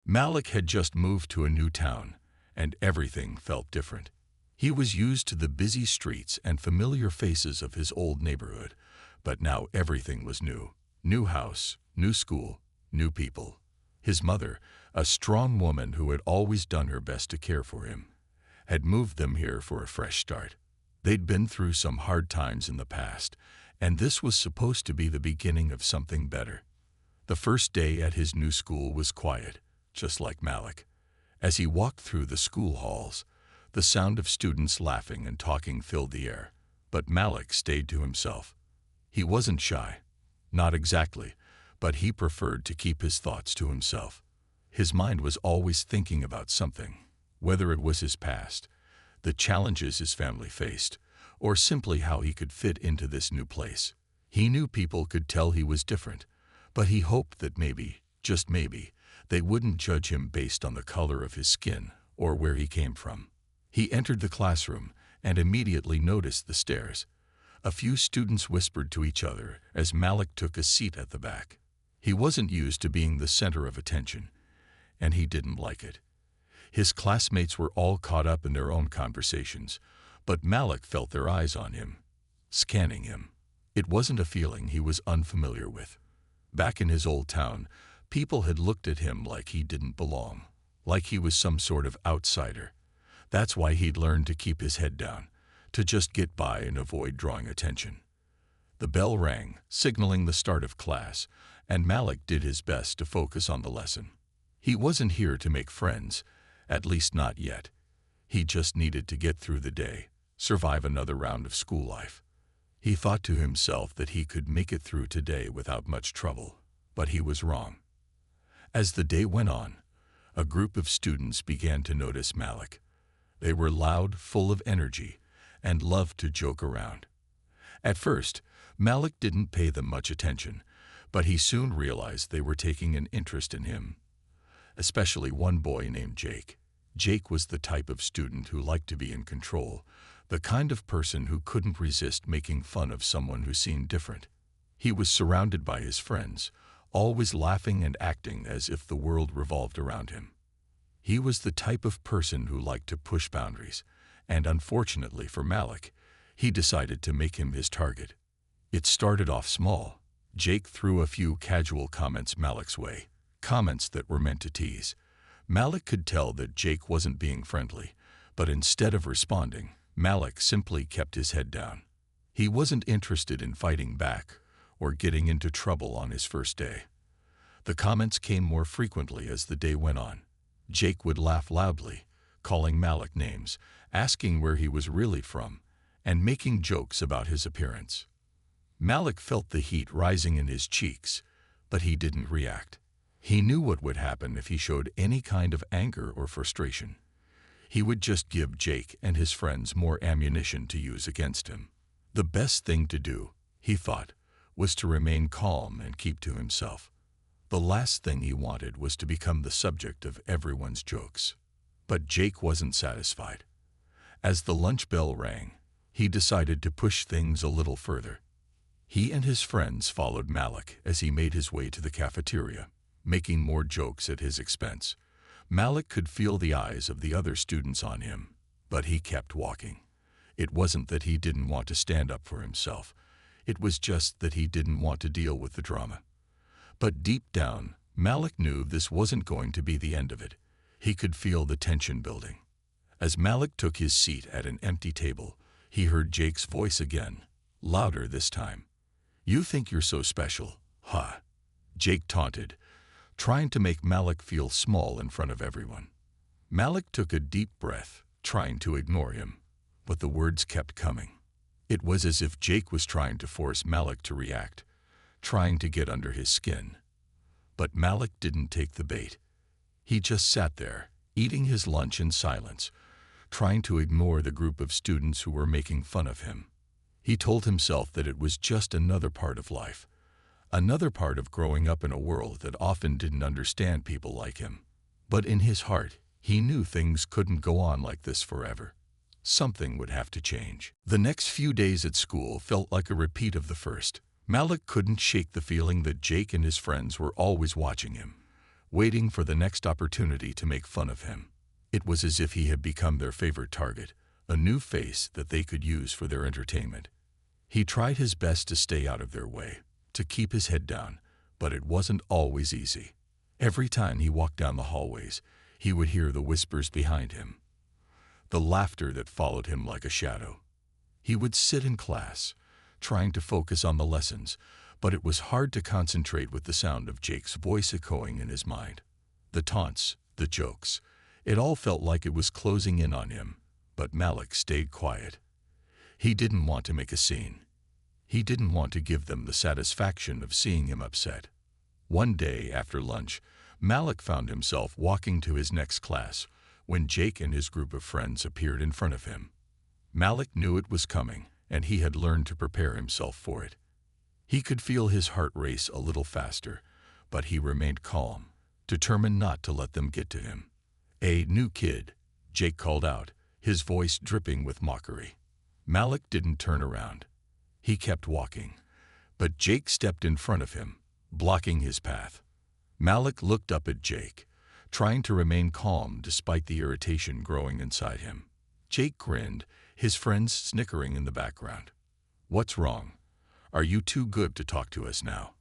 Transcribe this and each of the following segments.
Malik had just moved to a new town, and everything felt different. He was used to the busy streets and familiar faces of his old neighborhood, but now everything was new. New house, new school, new people. His mother, a strong woman who had always done her best to care for him, had moved them here for a fresh start. They'd been through some hard times in the past, and this was supposed to be the beginning of something better. The first day at his new school was quiet, just like Malik. As he walked through the school halls, the sound of students laughing and talking filled the air, but Malik stayed to himself. He wasn't shy, not exactly, but he preferred to keep his thoughts to himself. His mind was always thinking about something, whether it was his past, the challenges his family faced, or simply how he could fit into this new place. He knew people could tell he was different, but he hoped that maybe, just maybe, they wouldn't judge him based on the color of his skin or where he came from. He entered the classroom and immediately noticed the stares. A few students whispered to each other as Malik took a seat at the back. He wasn't used to being the center of attention, and he didn't like it. His classmates were all caught up in their own conversations, but Malik felt their eyes on him, scanning him. It wasn't a feeling he was unfamiliar with. Back in his old town, people had looked at him like he didn't belong, like he was some sort of outsider. That's why he'd learned to keep his head down, to just get by and avoid drawing attention. The bell rang, signaling the start of class, and Malik did his best to focus on the lesson. He wasn't here to make friends, at least not yet. He just needed to get through the day, survive another round of school life. He thought to himself that he could make it through today without much trouble, but he was wrong. As the day went on, a group of students began to notice Malik. They were loud, full of energy, and loved to joke around. At first, Malik didn't pay them much attention, but he soon realized they were taking an interest in him. Especially one boy named Jake. Jake was the type of student who liked to be in control, the kind of person who couldn't resist making fun of someone who seemed different. He was surrounded by his friends, always laughing and acting as if the world revolved around him. He was the type of person who liked to push boundaries, and unfortunately for Malik, he decided to make him his target. It started off small. Jake threw a few casual comments Malik's way, comments that were meant to tease. Malik could tell that Jake wasn't being friendly, but instead of responding, Malik simply kept his head down. He wasn't interested in fighting back or getting into trouble on his first day. The comments came more frequently as the day went on. Jake would laugh loudly, calling Malik names, asking where he was really from, and making jokes about his appearance. Malik felt the heat rising in his cheeks, but he didn't react. He knew what would happen if he showed any kind of anger or frustration. He would just give Jake and his friends more ammunition to use against him. The best thing to do, he thought, was to remain calm and keep to himself. The last thing he wanted was to become the subject of everyone's jokes. But Jake wasn't satisfied. As the lunch bell rang, he decided to push things a little further. He and his friends followed Malik as he made his way to the cafeteria, making more jokes at his expense. Malik could feel the eyes of the other students on him, but he kept walking. It wasn't that he didn't want to stand up for himself. It was just that he didn't want to deal with the drama. But deep down, Malik knew this wasn't going to be the end of it. He could feel the tension building. As Malik took his seat at an empty table, he heard Jake's voice again, louder this time. "You think you're so special, huh?" Jake taunted, trying to make Malik feel small in front of everyone. Malik took a deep breath, trying to ignore him, but the words kept coming. It was as if Jake was trying to force Malik to react, trying to get under his skin. But Malik didn't take the bait. He just sat there, eating his lunch in silence, trying to ignore the group of students who were making fun of him. He told himself that it was just another part of life, another part of growing up in a world that often didn't understand people like him. But in his heart, he knew things couldn't go on like this forever. Something would have to change. The next few days at school felt like a repeat of the first. Malik couldn't shake the feeling that Jake and his friends were always watching him, waiting for the next opportunity to make fun of him. It was as if he had become their favorite target, a new face that they could use for their entertainment. He tried his best to stay out of their way, to keep his head down, but it wasn't always easy. Every time he walked down the hallways, he would hear the whispers behind him, the laughter that followed him like a shadow. He would sit in class, trying to focus on the lessons, but it was hard to concentrate with the sound of Jake's voice echoing in his mind. The taunts, the jokes, it all felt like it was closing in on him, but Malik stayed quiet. He didn't want to make a scene. He didn't want to give them the satisfaction of seeing him upset. One day after lunch, Malik found himself walking to his next class when Jake and his group of friends appeared in front of him. Malik knew it was coming, and he had learned to prepare himself for it. He could feel his heart race a little faster, but he remained calm, determined not to let them get to him. "A new kid," Jake called out, his voice dripping with mockery. Malik didn't turn around. He kept walking, but Jake stepped in front of him, blocking his path. Malik looked up at Jake, trying to remain calm despite the irritation growing inside him. Jake grinned, his friends snickering in the background. "What's wrong? Are you too good to talk to us now?"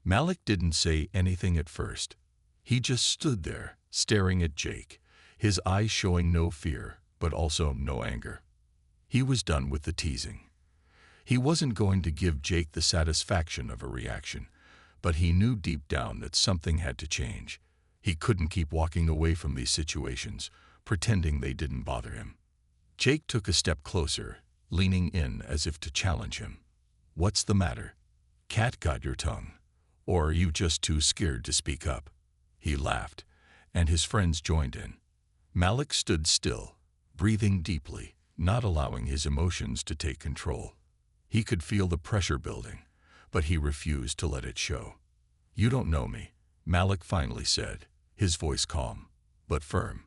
Malik didn't say anything at first. He just stood there, staring at Jake, his eyes showing no fear, but also no anger. He was done with the teasing. He wasn't going to give Jake the satisfaction of a reaction, but he knew deep down that something had to change. He couldn't keep walking away from these situations, pretending they didn't bother him. Jake took a step closer, leaning in as if to challenge him. "What's the matter? Cat got your tongue? Or are you just too scared to speak up?" He laughed, and his friends joined in. Malik stood still, breathing deeply, not allowing his emotions to take control. He could feel the pressure building, but he refused to let it show. "You don't know me," Malik finally said, his voice calm, but firm.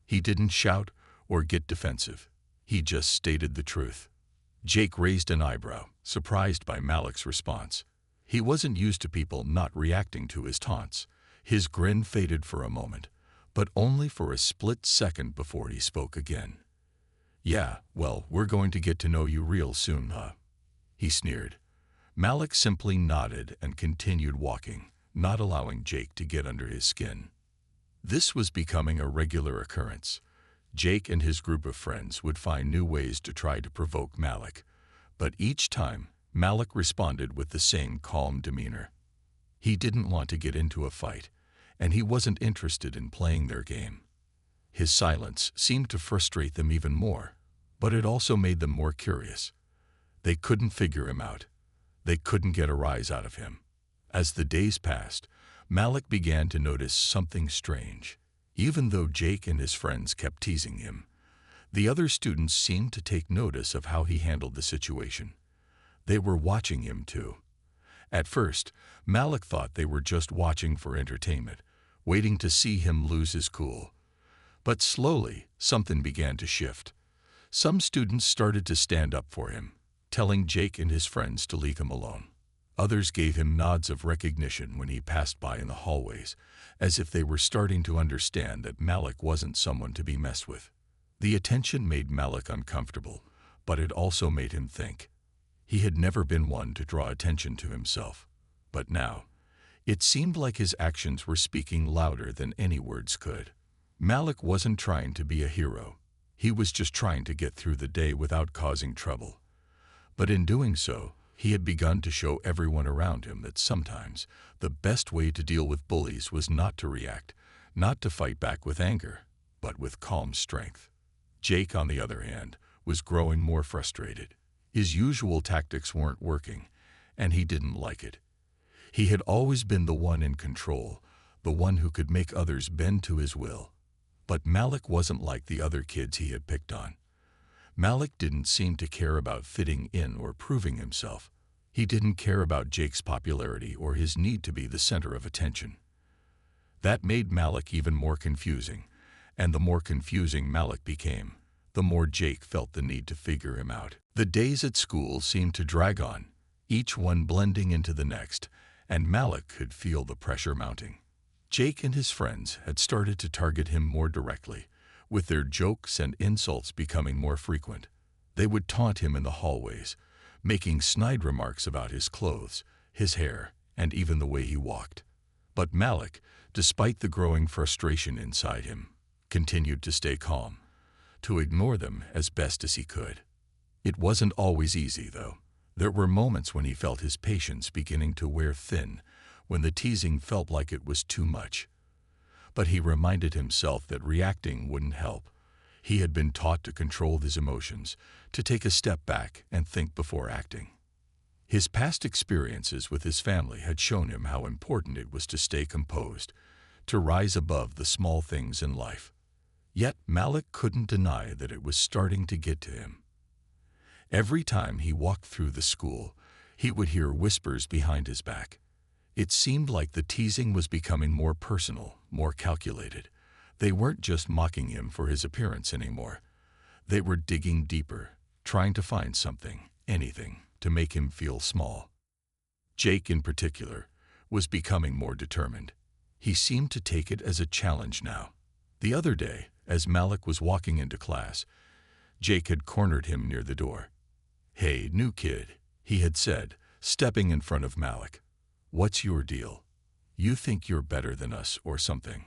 He didn't shout or get defensive. He just stated the truth. Jake raised an eyebrow, surprised by Malik's response. He wasn't used to people not reacting to his taunts. His grin faded for a moment, but only for a split second before he spoke again. "Yeah, well, we're going to get to know you real soon, huh?" he sneered. Malik simply nodded and continued walking, not allowing Jake to get under his skin. This was becoming a regular occurrence. Jake and his group of friends would find new ways to try to provoke Malik, but each time, Malik responded with the same calm demeanor. He didn't want to get into a fight, and he wasn't interested in playing their game. His silence seemed to frustrate them even more, but it also made them more curious. They couldn't figure him out. They couldn't get a rise out of him. As the days passed, Malik began to notice something strange. Even though Jake and his friends kept teasing him, the other students seemed to take notice of how he handled the situation. They were watching him too. At first, Malik thought they were just watching for entertainment, waiting to see him lose his cool. But slowly, something began to shift. Some students started to stand up for him, telling Jake and his friends to leave him alone. Others gave him nods of recognition when he passed by in the hallways, as if they were starting to understand that Malik wasn't someone to be messed with. The attention made Malik uncomfortable, but it also made him think. He had never been one to draw attention to himself, but now, it seemed like his actions were speaking louder than any words could. Malik wasn't trying to be a hero. He was just trying to get through the day without causing trouble. But in doing so, he had begun to show everyone around him that sometimes the best way to deal with bullies was not to react, not to fight back with anger, but with calm strength. Jake, on the other hand, was growing more frustrated. His usual tactics weren't working, and he didn't like it. He had always been the one in control, the one who could make others bend to his will. But Malik wasn't like the other kids he had picked on. Malik didn't seem to care about fitting in or proving himself. He didn't care about Jake's popularity or his need to be the center of attention. That made Malik even more confusing, and the more confusing Malik became, the more Jake felt the need to figure him out. The days at school seemed to drag on, each one blending into the next, and Malik could feel the pressure mounting. Jake and his friends had started to target him more directly, with their jokes and insults becoming more frequent. They would taunt him in the hallways, making snide remarks about his clothes, his hair, and even the way he walked. But Malik, despite the growing frustration inside him, continued to stay calm, to ignore them as best as he could. It wasn't always easy, though. There were moments when he felt his patience beginning to wear thin, when the teasing felt like it was too much. But he reminded himself that reacting wouldn't help. He had been taught to control his emotions, to take a step back and think before acting. His past experiences with his family had shown him how important it was to stay composed, to rise above the small things in life. Yet Malik couldn't deny that it was starting to get to him. Every time he walked through the school, he would hear whispers behind his back. It seemed like the teasing was becoming more personal, more calculated. They weren't just mocking him for his appearance anymore. They were digging deeper, trying to find something, anything, to make him feel small. Jake, in particular, was becoming more determined. He seemed to take it as a challenge now. The other day, as Malik was walking into class, Jake had cornered him near the door. "Hey, new kid," he had said, stepping in front of Malik. "What's your deal? You think you're better than us or something?"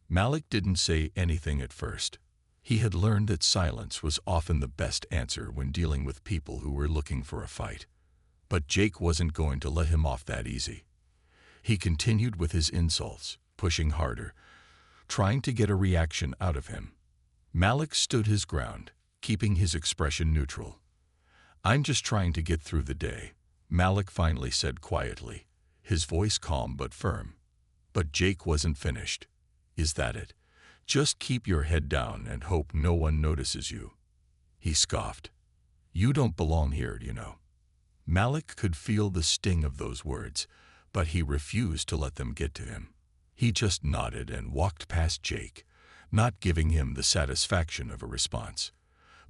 Malik didn't say anything at first. He had learned that silence was often the best answer when dealing with people who were looking for a fight. But Jake wasn't going to let him off that easy. He continued with his insults, pushing harder, trying to get a reaction out of him. Malik stood his ground, keeping his expression neutral. "I'm just trying to get through the day," Malik finally said quietly, his voice calm but firm. But Jake wasn't finished. "Is that it? Just keep your head down and hope no one notices you?" He scoffed. "You don't belong here, you know." Malik could feel the sting of those words, but he refused to let them get to him. He just nodded and walked past Jake, not giving him the satisfaction of a response.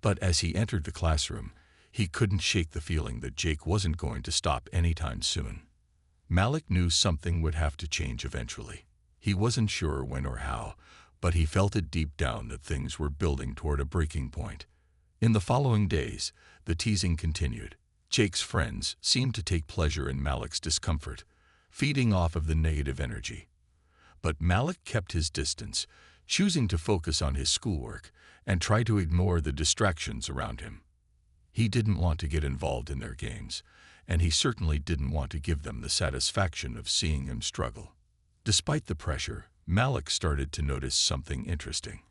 But as he entered the classroom, he couldn't shake the feeling that Jake wasn't going to stop anytime soon. Malik knew something would have to change eventually. He wasn't sure when or how, but he felt it deep down that things were building toward a breaking point. In the following days, the teasing continued. Jake's friends seemed to take pleasure in Malik's discomfort, feeding off of the negative energy. But Malik kept his distance, choosing to focus on his schoolwork and try to ignore the distractions around him. He didn't want to get involved in their games, and he certainly didn't want to give them the satisfaction of seeing him struggle. Despite the pressure, Malik started to notice something interesting.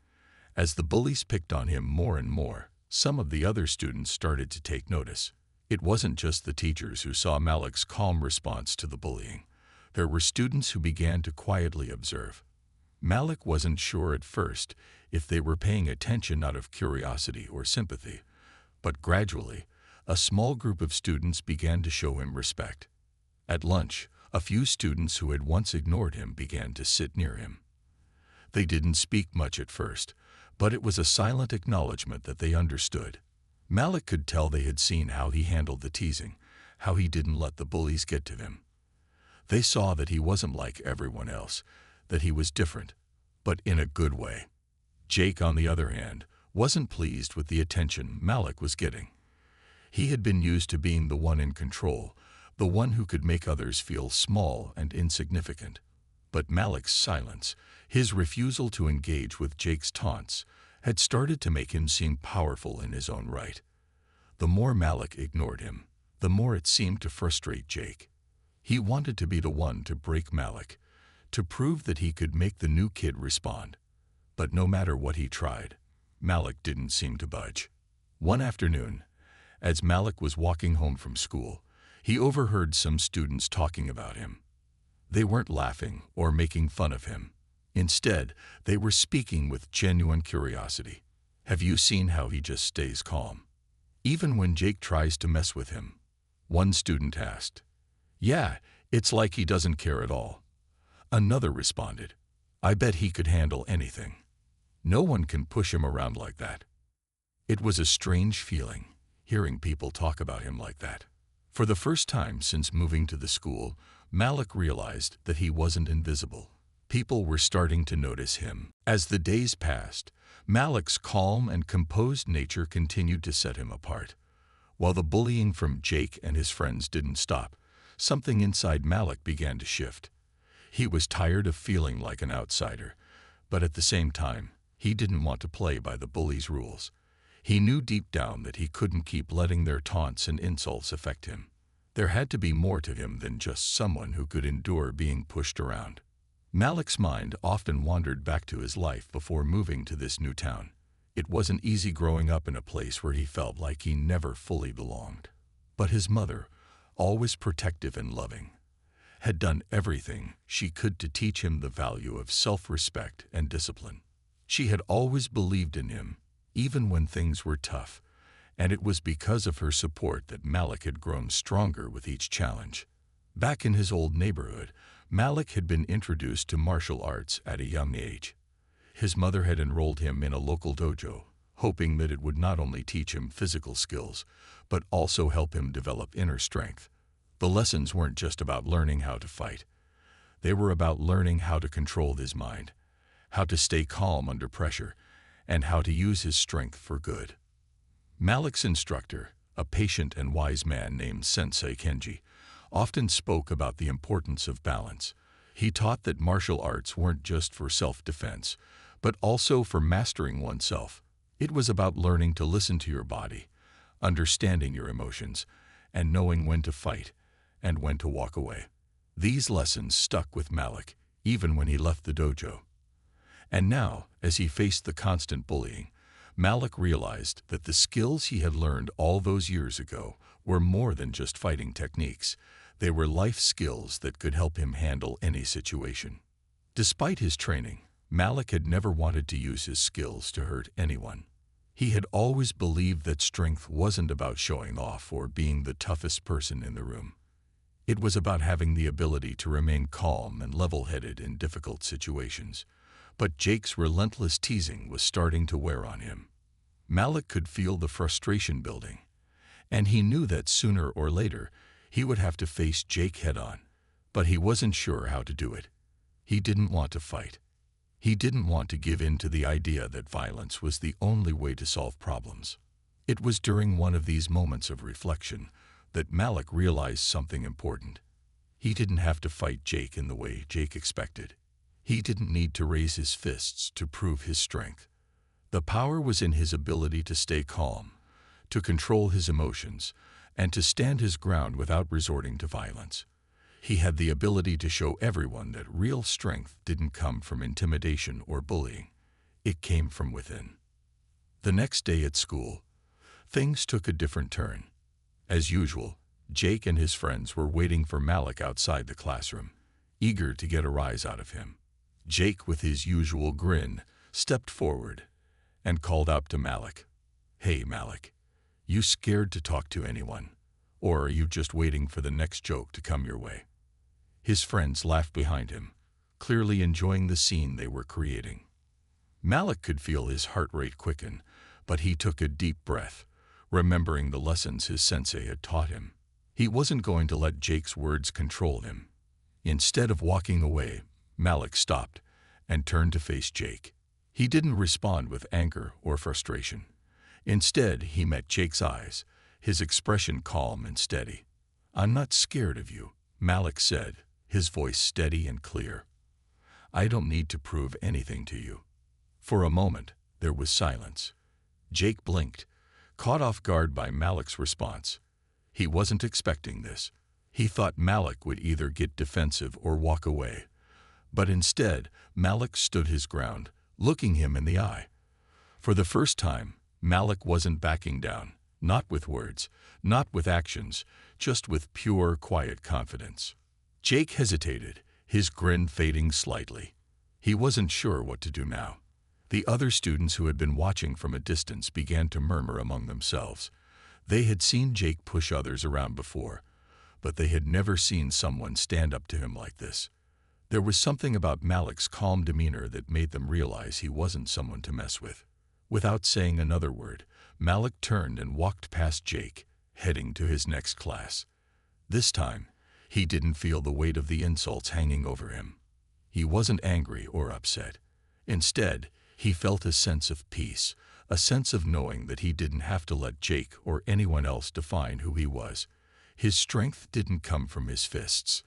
As the bullies picked on him more and more, some of the other students started to take notice. It wasn't just the teachers who saw Malik's calm response to the bullying. There were students who began to quietly observe. Malik wasn't sure at first if they were paying attention out of curiosity or sympathy, but gradually, a small group of students began to show him respect. At lunch, a few students who had once ignored him began to sit near him. They didn't speak much at first, but it was a silent acknowledgement that they understood. Malik could tell they had seen how he handled the teasing, how he didn't let the bullies get to him. They saw that he wasn't like everyone else, that he was different, but in a good way. Jake, on the other hand, wasn't pleased with the attention Malik was getting. He had been used to being the one in control, the one who could make others feel small and insignificant. But Malik's silence, his refusal to engage with Jake's taunts, had started to make him seem powerful in his own right. The more Malik ignored him, the more it seemed to frustrate Jake. He wanted to be the one to break Malik, to prove that he could make the new kid respond. But no matter what he tried, Malik didn't seem to budge. One afternoon, as Malik was walking home from school, he overheard some students talking about him. They weren't laughing or making fun of him. Instead, they were speaking with genuine curiosity. "Have you seen how he just stays calm, even when Jake tries to mess with him?" One student asked. "Yeah, it's like he doesn't care at all." Another responded, "I bet he could handle anything. No one can push him around like that." It was a strange feeling, hearing people talk about him like that. For the first time since moving to the school, Malik realized that he wasn't invisible. People were starting to notice him. As the days passed, Malik's calm and composed nature continued to set him apart. While the bullying from Jake and his friends didn't stop, something inside Malik began to shift. He was tired of feeling like an outsider, but at the same time, he didn't want to play by the bullies' rules. He knew deep down that he couldn't keep letting their taunts and insults affect him. There had to be more to him than just someone who could endure being pushed around. Malik's mind often wandered back to his life before moving to this new town. It wasn't easy growing up in a place where he felt like he never fully belonged. But his mother, always protective and loving, had done everything she could to teach him the value of self-respect and discipline. She had always believed in him, even when things were tough, and it was because of her support that Malik had grown stronger with each challenge. Back in his old neighborhood, Malik had been introduced to martial arts at a young age. His mother had enrolled him in a local dojo, hoping that it would not only teach him physical skills, but also help him develop inner strength. The lessons weren't just about learning how to fight. They were about learning how to control his mind, how to stay calm under pressure, and how to use his strength for good. Malik's instructor, a patient and wise man named Sensei Kenji, often spoke about the importance of balance. He taught that martial arts weren't just for self-defense, but also for mastering oneself. It was about learning to listen to your body, understanding your emotions, and knowing when to fight and when to walk away. These lessons stuck with Malik, even when he left the dojo. And now, as he faced the constant bullying, Malik realized that the skills he had learned all those years ago were more than just fighting techniques. They were life skills that could help him handle any situation. Despite his training, Malik had never wanted to use his skills to hurt anyone. He had always believed that strength wasn't about showing off or being the toughest person in the room. It was about having the ability to remain calm and level-headed in difficult situations. But Jake's relentless teasing was starting to wear on him. Malik could feel the frustration building, and he knew that sooner or later he would have to face Jake head-on, but he wasn't sure how to do it. He didn't want to fight. He didn't want to give in to the idea that violence was the only way to solve problems. It was during one of these moments of reflection that Malik realized something important. He didn't have to fight Jake in the way Jake expected. He didn't need to raise his fists to prove his strength. The power was in his ability to stay calm, to control his emotions, and to stand his ground without resorting to violence. He had the ability to show everyone that real strength didn't come from intimidation or bullying. It came from within. The next day at school, things took a different turn. As usual, Jake and his friends were waiting for Malik outside the classroom, eager to get a rise out of him. Jake, with his usual grin, stepped forward and called out to Malik, "Hey, Malik, you scared to talk to anyone? Or are you just waiting for the next joke to come your way?" His friends laughed behind him, clearly enjoying the scene they were creating. Malik could feel his heart rate quicken, but he took a deep breath, remembering the lessons his sensei had taught him. He wasn't going to let Jake's words control him. Instead of walking away, Malik stopped and turned to face Jake. He didn't respond with anger or frustration. Instead, he met Jake's eyes, his expression calm and steady. "I'm not scared of you," Malik said, his voice steady and clear. "I don't need to prove anything to you." For a moment, there was silence. Jake blinked, caught off guard by Malik's response. He wasn't expecting this. He thought Malik would either get defensive or walk away. But instead, Malik stood his ground, looking him in the eye. For the first time, Malik wasn't backing down, not with words, not with actions, just with pure, quiet confidence. Jake hesitated, his grin fading slightly. He wasn't sure what to do now. The other students who had been watching from a distance began to murmur among themselves. They had seen Jake push others around before, but they had never seen someone stand up to him like this. There was something about Malik's calm demeanor that made them realize he wasn't someone to mess with. Without saying another word, Malik turned and walked past Jake, heading to his next class. This time, he didn't feel the weight of the insults hanging over him. He wasn't angry or upset. Instead, he felt a sense of peace, a sense of knowing that he didn't have to let Jake or anyone else define who he was. His strength didn't come from his fists.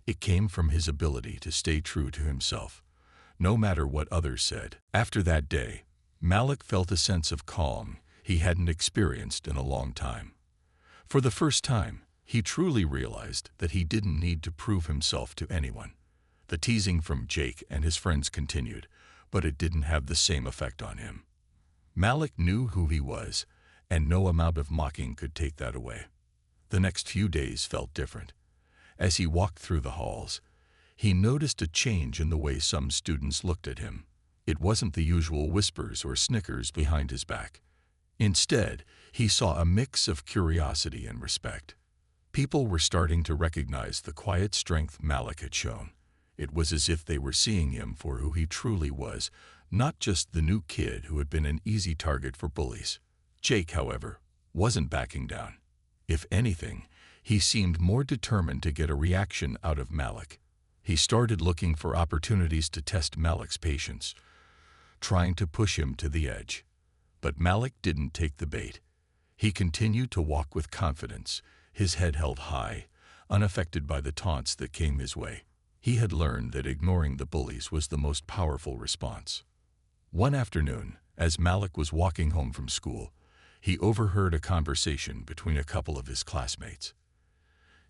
It came from his ability to stay true to himself, no matter what others said. After that day, Malik felt a sense of calm he hadn't experienced in a long time. For the first time, he truly realized that he didn't need to prove himself to anyone. The teasing from Jake and his friends continued, but it didn't have the same effect on him. Malik knew who he was, and no amount of mocking could take that away. The next few days felt different. As he walked through the halls, he noticed a change in the way some students looked at him. It wasn't the usual whispers or snickers behind his back. Instead, he saw a mix of curiosity and respect. People were starting to recognize the quiet strength Malik had shown. It was as if they were seeing him for who he truly was, not just the new kid who had been an easy target for bullies. Jake, however, wasn't backing down. If anything, he seemed more determined to get a reaction out of Malik. He started looking for opportunities to test Malik's patience, trying to push him to the edge. But Malik didn't take the bait. He continued to walk with confidence, his head held high, unaffected by the taunts that came his way. He had learned that ignoring the bullies was the most powerful response. One afternoon, as Malik was walking home from school, he overheard a conversation between a couple of his classmates.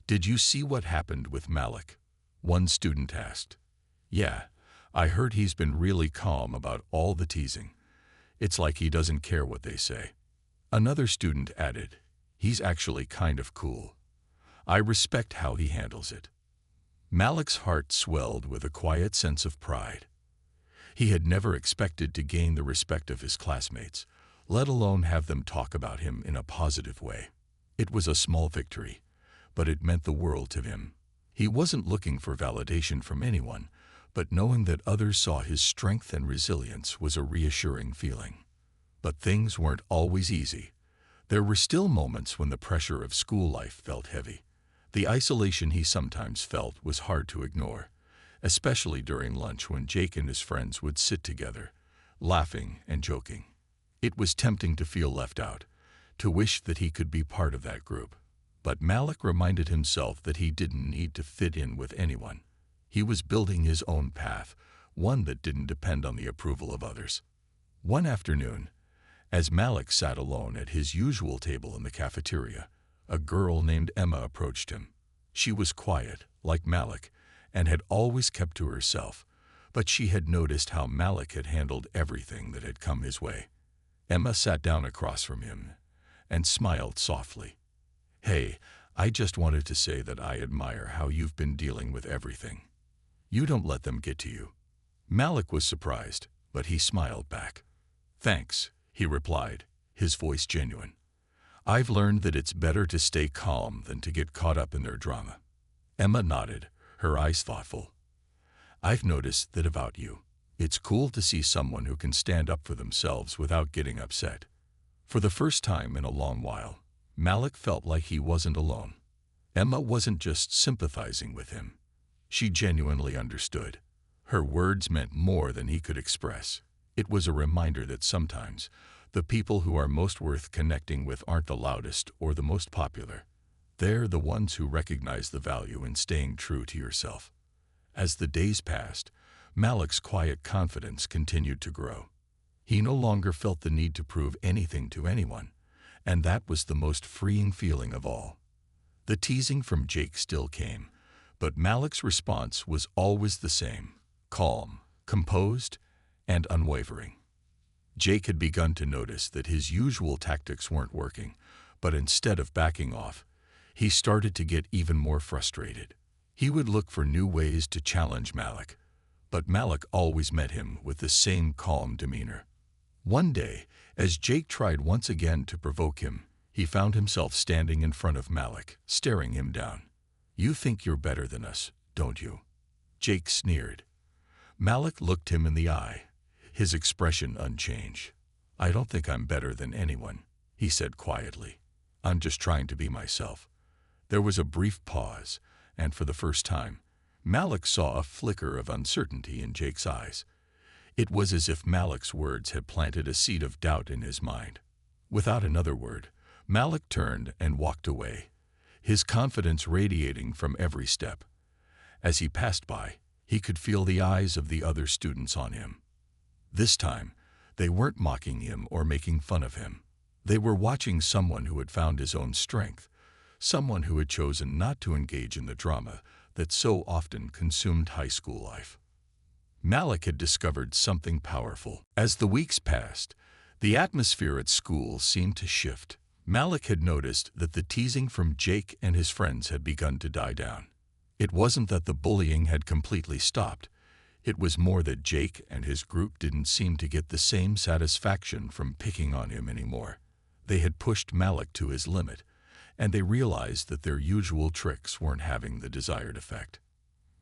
"Did you see what happened with Malik?" one student asked. "Yeah, I heard he's been really calm about all the teasing. It's like he doesn't care what they say." Another student added, "He's actually kind of cool. I respect how he handles it." Malik's heart swelled with a quiet sense of pride. He had never expected to gain the respect of his classmates, let alone have them talk about him in a positive way. It was a small victory, but it meant the world to him. He wasn't looking for validation from anyone, but knowing that others saw his strength and resilience was a reassuring feeling. But things weren't always easy. There were still moments when the pressure of school life felt heavy. The isolation he sometimes felt was hard to ignore, especially during lunch when Jake and his friends would sit together, laughing and joking. It was tempting to feel left out, to wish that he could be part of that group. But Malik reminded himself that he didn't need to fit in with anyone. He was building his own path, one that didn't depend on the approval of others. One afternoon, as Malik sat alone at his usual table in the cafeteria, a girl named Emma approached him. She was quiet, like Malik, and had always kept to herself, but she had noticed how Malik had handled everything that had come his way. Emma sat down across from him and smiled softly. "Hey, I just wanted to say that I admire how you've been dealing with everything. You don't let them get to you." Malik was surprised, but he smiled back. "Thanks," he replied, his voice genuine. "I've learned that it's better to stay calm than to get caught up in their drama." Emma nodded, her eyes thoughtful. "I've noticed that about you. It's cool to see someone who can stand up for themselves without getting upset." For the first time in a long while, Malik felt like he wasn't alone. Emma wasn't just sympathizing with him. She genuinely understood. Her words meant more than he could express. It was a reminder that sometimes the people who are most worth connecting with aren't the loudest or the most popular. They're the ones who recognize the value in staying true to yourself. As the days passed, Malik's quiet confidence continued to grow. He no longer felt the need to prove anything to anyone, and that was the most freeing feeling of all. The teasing from Jake still came, but Malik's response was always the same: calm, composed, and unwavering. Jake had begun to notice that his usual tactics weren't working, but instead of backing off, he started to get even more frustrated. He would look for new ways to challenge Malik, but Malik always met him with the same calm demeanor. One day, as Jake tried once again to provoke him, he found himself standing in front of Malik, staring him down. "You think you're better than us, don't you?" Jake sneered. Malik looked him in the eye, his expression unchanged. "I don't think I'm better than anyone," he said quietly. "I'm just trying to be myself." There was a brief pause, and for the first time, Malik saw a flicker of uncertainty in Jake's eyes. It was as if Malik's words had planted a seed of doubt in his mind. Without another word, Malik turned and walked away, his confidence radiating from every step. As he passed by, he could feel the eyes of the other students on him. This time, they weren't mocking him or making fun of him. They were watching someone who had found his own strength, someone who had chosen not to engage in the drama that so often consumed high school life. Malik had discovered something powerful. As the weeks passed, the atmosphere at school seemed to shift. Malik had noticed that the teasing from Jake and his friends had begun to die down. It wasn't that the bullying had completely stopped. It was more that Jake and his group didn't seem to get the same satisfaction from picking on him anymore. They had pushed Malik to his limit, and they realized that their usual tricks weren't having the desired effect.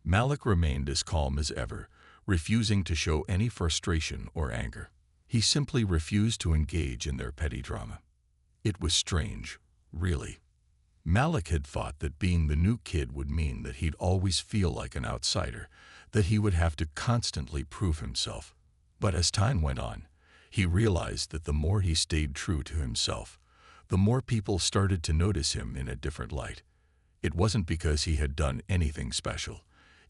Malik remained as calm as ever, refusing to show any frustration or anger. He simply refused to engage in their petty drama. It was strange, really. Malik had thought that being the new kid would mean that he'd always feel like an outsider, that he would have to constantly prove himself. But as time went on, he realized that the more he stayed true to himself, the more people started to notice him in a different light. It wasn't because he had done anything special.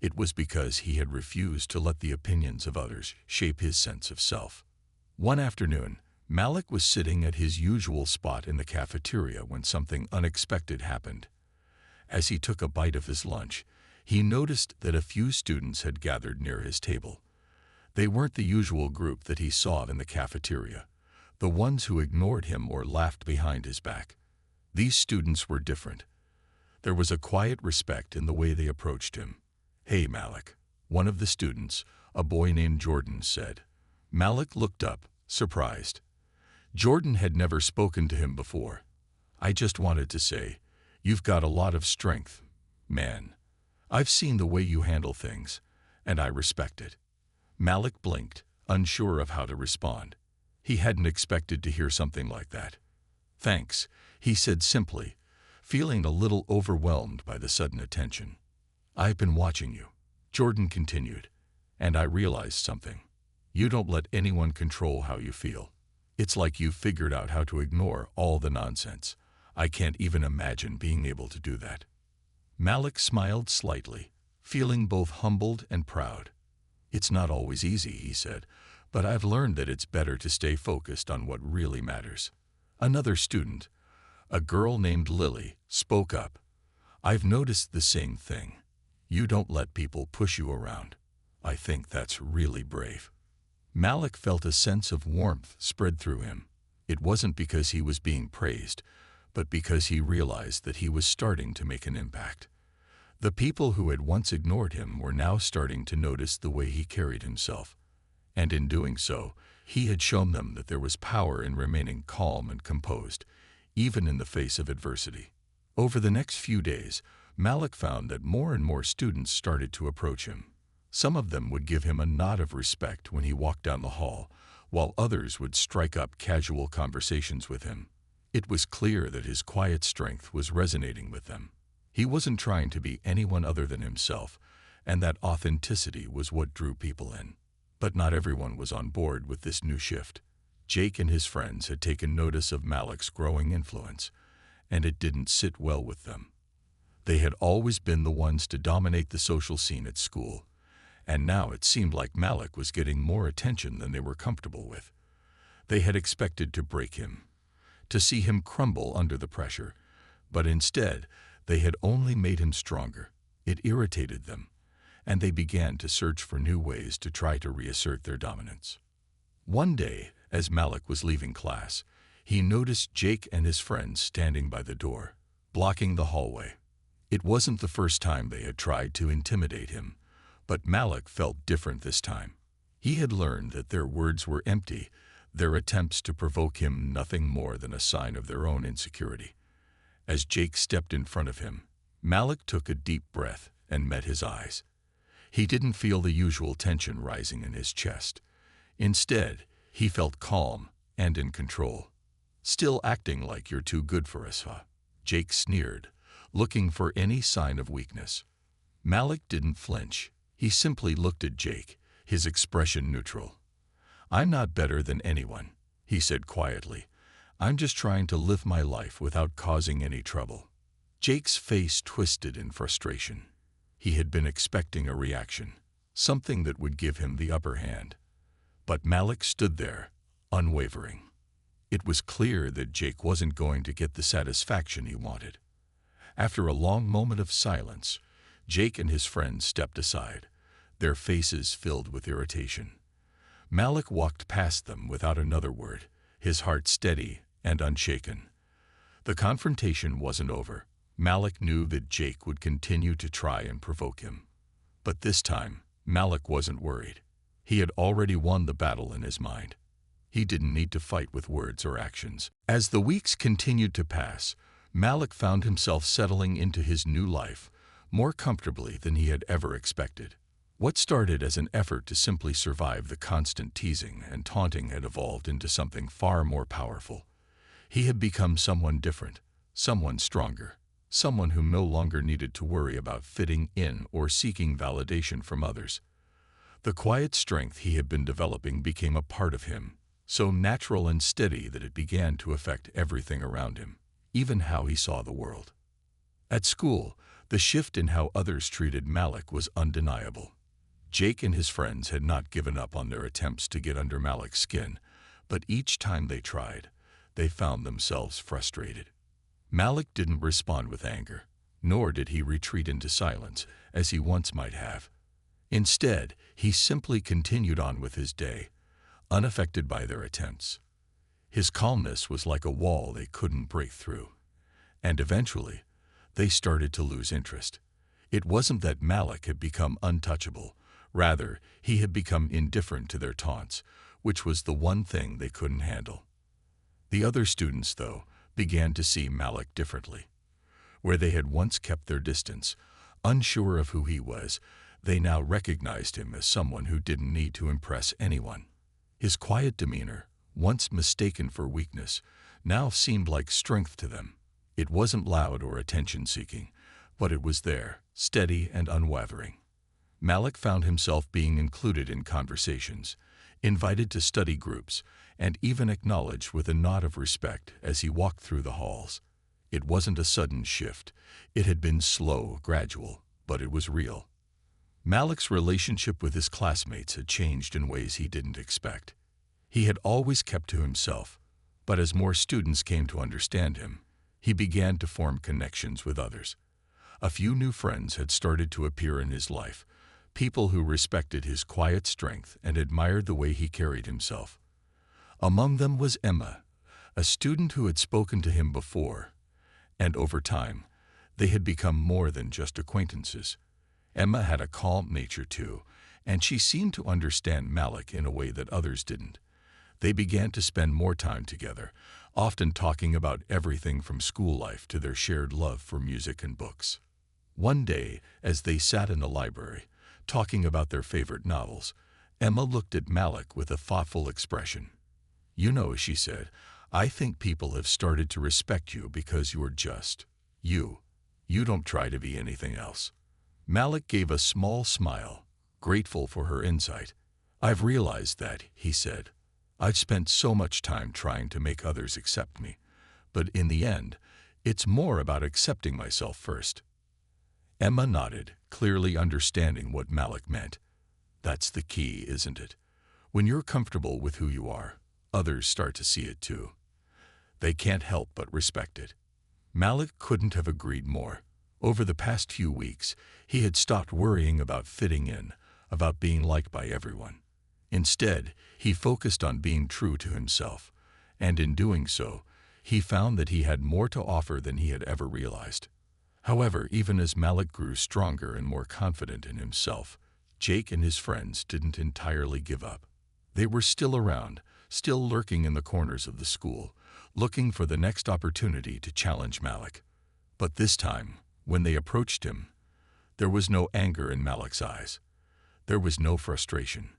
It was because he had refused to let the opinions of others shape his sense of self. One afternoon, Malik was sitting at his usual spot in the cafeteria when something unexpected happened. As he took a bite of his lunch, he noticed that a few students had gathered near his table. They weren't the usual group that he saw in the cafeteria, the ones who ignored him or laughed behind his back. These students were different. There was a quiet respect in the way they approached him. "Hey, Malik," one of the students, a boy named Jordan, said. Malik looked up, surprised. Jordan had never spoken to him before. "I just wanted to say, you've got a lot of strength, man. I've seen the way you handle things, and I respect it." Malik blinked, unsure of how to respond. He hadn't expected to hear something like that. "Thanks," he said simply, feeling a little overwhelmed by the sudden attention. "I've been watching you," Jordan continued, "and I realized something. You don't let anyone control how you feel. It's like you've figured out how to ignore all the nonsense. I can't even imagine being able to do that." Malik smiled slightly, feeling both humbled and proud. "It's not always easy," he said, "but I've learned that it's better to stay focused on what really matters." Another student, a girl named Lily, spoke up. "I've noticed the same thing. You don't let people push you around. I think that's really brave." Malik felt a sense of warmth spread through him. It wasn't because he was being praised, but because he realized that he was starting to make an impact. The people who had once ignored him were now starting to notice the way he carried himself. And in doing so, he had shown them that there was power in remaining calm and composed, even in the face of adversity. Over the next few days, Malik found that more and more students started to approach him. Some of them would give him a nod of respect when he walked down the hall, while others would strike up casual conversations with him. It was clear that his quiet strength was resonating with them. He wasn't trying to be anyone other than himself, and that authenticity was what drew people in. But not everyone was on board with this new shift. Jake and his friends had taken notice of Malik's growing influence, and it didn't sit well with them. They had always been the ones to dominate the social scene at school, and now it seemed like Malik was getting more attention than they were comfortable with. They had expected to break him, to see him crumble under the pressure, but instead they had only made him stronger. It irritated them, and they began to search for new ways to try to reassert their dominance. One day, as Malik was leaving class, he noticed Jake and his friends standing by the door, blocking the hallway. It wasn't the first time they had tried to intimidate him, but Malik felt different this time. He had learned that their words were empty, their attempts to provoke him nothing more than a sign of their own insecurity. As Jake stepped in front of him, Malik took a deep breath and met his eyes. He didn't feel the usual tension rising in his chest. Instead, he felt calm and in control. "Still acting like you're too good for us, huh?" Jake sneered, looking for any sign of weakness. Malik didn't flinch. He simply looked at Jake, his expression neutral. "I'm not better than anyone," he said quietly. "I'm just trying to live my life without causing any trouble." Jake's face twisted in frustration. He had been expecting a reaction, something that would give him the upper hand. But Malik stood there, unwavering. It was clear that Jake wasn't going to get the satisfaction he wanted. After a long moment of silence, Jake and his friends stepped aside, their faces filled with irritation. Malik walked past them without another word, his heart steady and unshaken. The confrontation wasn't over. Malik knew that Jake would continue to try and provoke him. But this time, Malik wasn't worried. He had already won the battle in his mind. He didn't need to fight with words or actions. As the weeks continued to pass, Malik found himself settling into his new life more comfortably than he had ever expected. What started as an effort to simply survive the constant teasing and taunting had evolved into something far more powerful. He had become someone different, someone stronger, someone who no longer needed to worry about fitting in or seeking validation from others. The quiet strength he had been developing became a part of him, so natural and steady that it began to affect everything around him, even how he saw the world. At school, the shift in how others treated Malik was undeniable. Jake and his friends had not given up on their attempts to get under Malik's skin, but each time they tried, they found themselves frustrated. Malik didn't respond with anger, nor did he retreat into silence, as he once might have. Instead, he simply continued on with his day, unaffected by their attempts. His calmness was like a wall they couldn't break through. And eventually, they started to lose interest. It wasn't that Malik had become untouchable. Rather, he had become indifferent to their taunts, which was the one thing they couldn't handle. The other students, though, began to see Malik differently. Where they had once kept their distance, unsure of who he was, they now recognized him as someone who didn't need to impress anyone. His quiet demeanor, once mistaken for weakness, now seemed like strength to them. It wasn't loud or attention-seeking, but it was there, steady and unwavering. Malik found himself being included in conversations, invited to study groups, and even acknowledged with a nod of respect as he walked through the halls. It wasn't a sudden shift. It had been slow, gradual, but it was real. Malik's relationship with his classmates had changed in ways he didn't expect. He had always kept to himself, but as more students came to understand him, he began to form connections with others. A few new friends had started to appear in his life, people who respected his quiet strength and admired the way he carried himself. Among them was Emma, a student who had spoken to him before, and over time, they had become more than just acquaintances. Emma had a calm nature too, and she seemed to understand Malik in a way that others didn't. They began to spend more time together, often talking about everything from school life to their shared love for music and books. One day, as they sat in the library, talking about their favorite novels, Emma looked at Malik with a thoughtful expression. "You know," she said, "I think people have started to respect you because you're just you. You don't try to be anything else." Malik gave a small smile, grateful for her insight. "I've realized that," he said. "I've spent so much time trying to make others accept me, but in the end, it's more about accepting myself first." Emma nodded, clearly understanding what Malik meant. That's the key, isn't it? When you're comfortable with who you are, others start to see it too. They can't help but respect it. Malik couldn't have agreed more. Over the past few weeks, he had stopped worrying about fitting in, about being liked by everyone. Instead, he focused on being true to himself, and in doing so, he found that he had more to offer than he had ever realized. However, even as Malik grew stronger and more confident in himself, Jake and his friends didn't entirely give up. They were still around, still lurking in the corners of the school, looking for the next opportunity to challenge Malik. But this time, when they approached him, there was no anger in Malik's eyes. There was no frustration.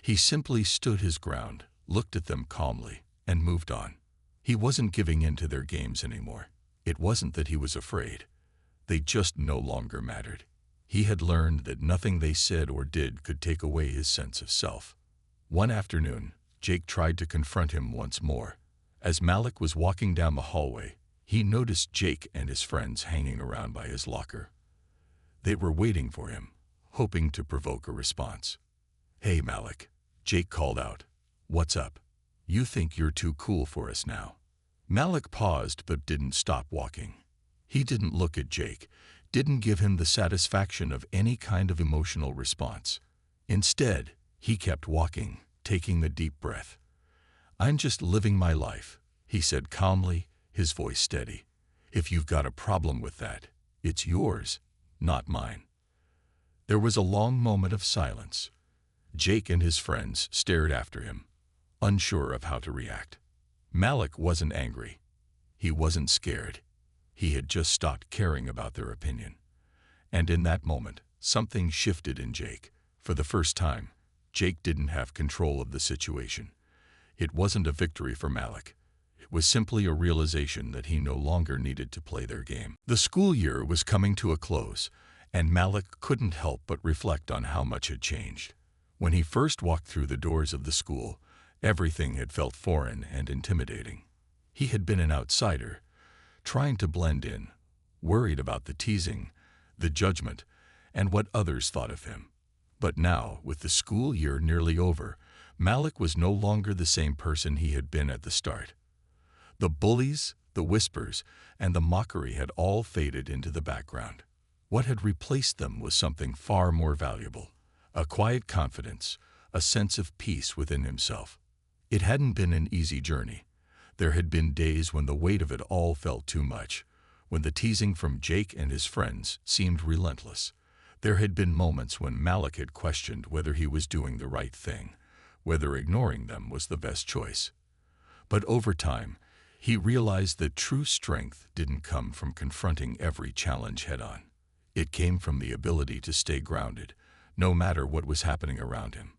He simply stood his ground, looked at them calmly, and moved on. He wasn't giving in to their games anymore. It wasn't that he was afraid. They just no longer mattered. He had learned that nothing they said or did could take away his sense of self. One afternoon, Jake tried to confront him once more. As Malik was walking down the hallway, he noticed Jake and his friends hanging around by his locker. They were waiting for him, hoping to provoke a response. "Hey, Malik," Jake called out. "What's up? You think you're too cool for us now?" Malik paused but didn't stop walking. He didn't look at Jake, didn't give him the satisfaction of any kind of emotional response. Instead, he kept walking, taking a deep breath. "I'm just living my life," he said calmly, his voice steady. "If you've got a problem with that, it's yours, not mine." There was a long moment of silence. Jake and his friends stared after him, unsure of how to react. Malik wasn't angry. He wasn't scared. He had just stopped caring about their opinion. And in that moment, something shifted in Jake. For the first time, Jake didn't have control of the situation. It wasn't a victory for Malik. It was simply a realization that he no longer needed to play their game. The school year was coming to a close, and Malik couldn't help but reflect on how much had changed. When he first walked through the doors of the school, everything had felt foreign and intimidating. He had been an outsider, trying to blend in, worried about the teasing, the judgment, and what others thought of him. But now, with the school year nearly over, Malik was no longer the same person he had been at the start. The bullies, the whispers, and the mockery had all faded into the background. What had replaced them was something far more valuable: a quiet confidence, a sense of peace within himself. It hadn't been an easy journey. There had been days when the weight of it all felt too much, when the teasing from Jake and his friends seemed relentless. There had been moments when Malik had questioned whether he was doing the right thing, whether ignoring them was the best choice. But over time, he realized that true strength didn't come from confronting every challenge head-on. It came from the ability to stay grounded, no matter what was happening around him.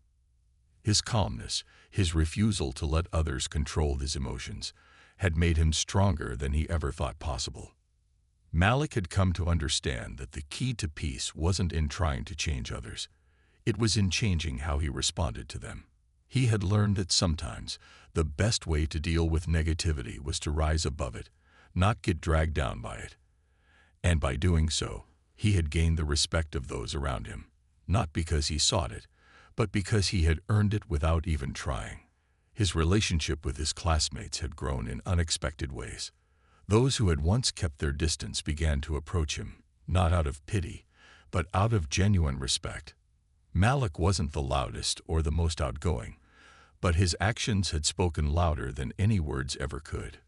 His calmness, his refusal to let others control his emotions, had made him stronger than he ever thought possible. Malik had come to understand that the key to peace wasn't in trying to change others. It was in changing how he responded to them. He had learned that sometimes the best way to deal with negativity was to rise above it, not get dragged down by it. And by doing so, he had gained the respect of those around him, not because he sought it, but because he had earned it without even trying. His relationship with his classmates had grown in unexpected ways. Those who had once kept their distance began to approach him, not out of pity, but out of genuine respect. Malik wasn't the loudest or the most outgoing, but his actions had spoken louder than any words ever could.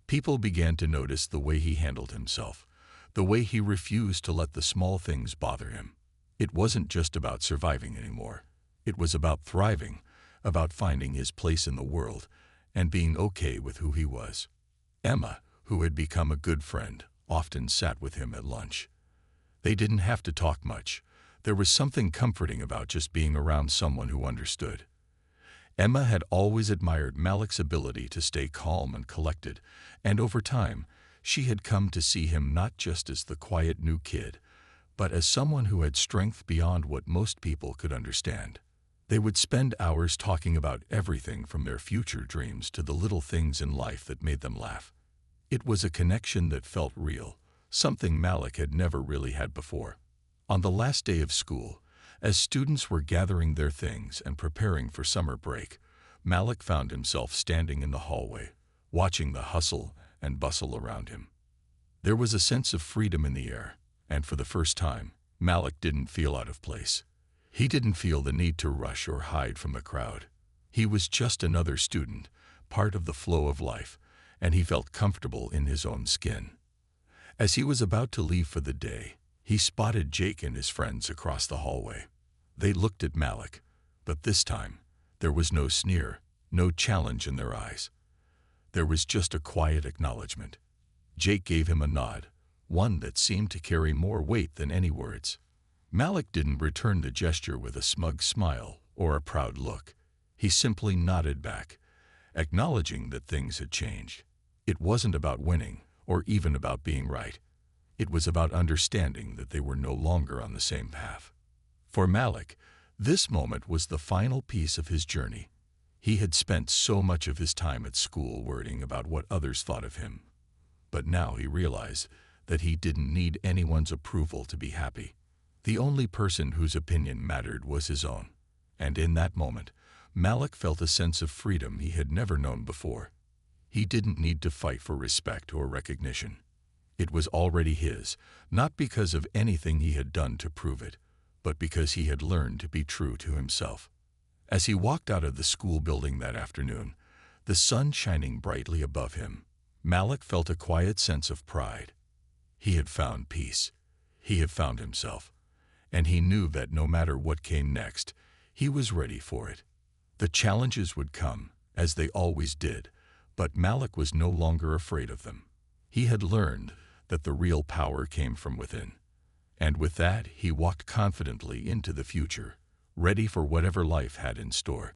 People began to notice the way he handled himself, the way he refused to let the small things bother him. It wasn't just about surviving anymore. It was about thriving, about finding his place in the world, and being okay with who he was. Emma, who had become a good friend, often sat with him at lunch. They didn't have to talk much. There was something comforting about just being around someone who understood. Emma had always admired Malik's ability to stay calm and collected, and over time, she had come to see him not just as the quiet new kid, but as someone who had strength beyond what most people could understand. They would spend hours talking about everything from their future dreams to the little things in life that made them laugh. It was a connection that felt real, something Malik had never really had before. On the last day of school, as students were gathering their things and preparing for summer break, Malik found himself standing in the hallway, watching the hustle and bustle around him. There was a sense of freedom in the air, and for the first time, Malik didn't feel out of place. He didn't feel the need to rush or hide from the crowd. He was just another student, part of the flow of life, and he felt comfortable in his own skin. As he was about to leave for the day, he spotted Jake and his friends across the hallway. They looked at Malik, but this time, there was no sneer, no challenge in their eyes. There was just a quiet acknowledgement. Jake gave him a nod, one that seemed to carry more weight than any words. Malik didn't return the gesture with a smug smile or a proud look. He simply nodded back, acknowledging that things had changed. It wasn't about winning or even about being right. It was about understanding that they were no longer on the same path. For Malik, this moment was the final piece of his journey. He had spent so much of his time at school worrying about what others thought of him. But now he realized that he didn't need anyone's approval to be happy. The only person whose opinion mattered was his own. And in that moment, Malik felt a sense of freedom he had never known before. He didn't need to fight for respect or recognition. It was already his, not because of anything he had done to prove it, but because he had learned to be true to himself. As he walked out of the school building that afternoon, the sun shining brightly above him, Malik felt a quiet sense of pride. He had found peace. He had found himself. And he knew that no matter what came next, he was ready for it. The challenges would come, as they always did, but Malik was no longer afraid of them. He had learned that the real power came from within. And with that, he walked confidently into the future, ready for whatever life had in store.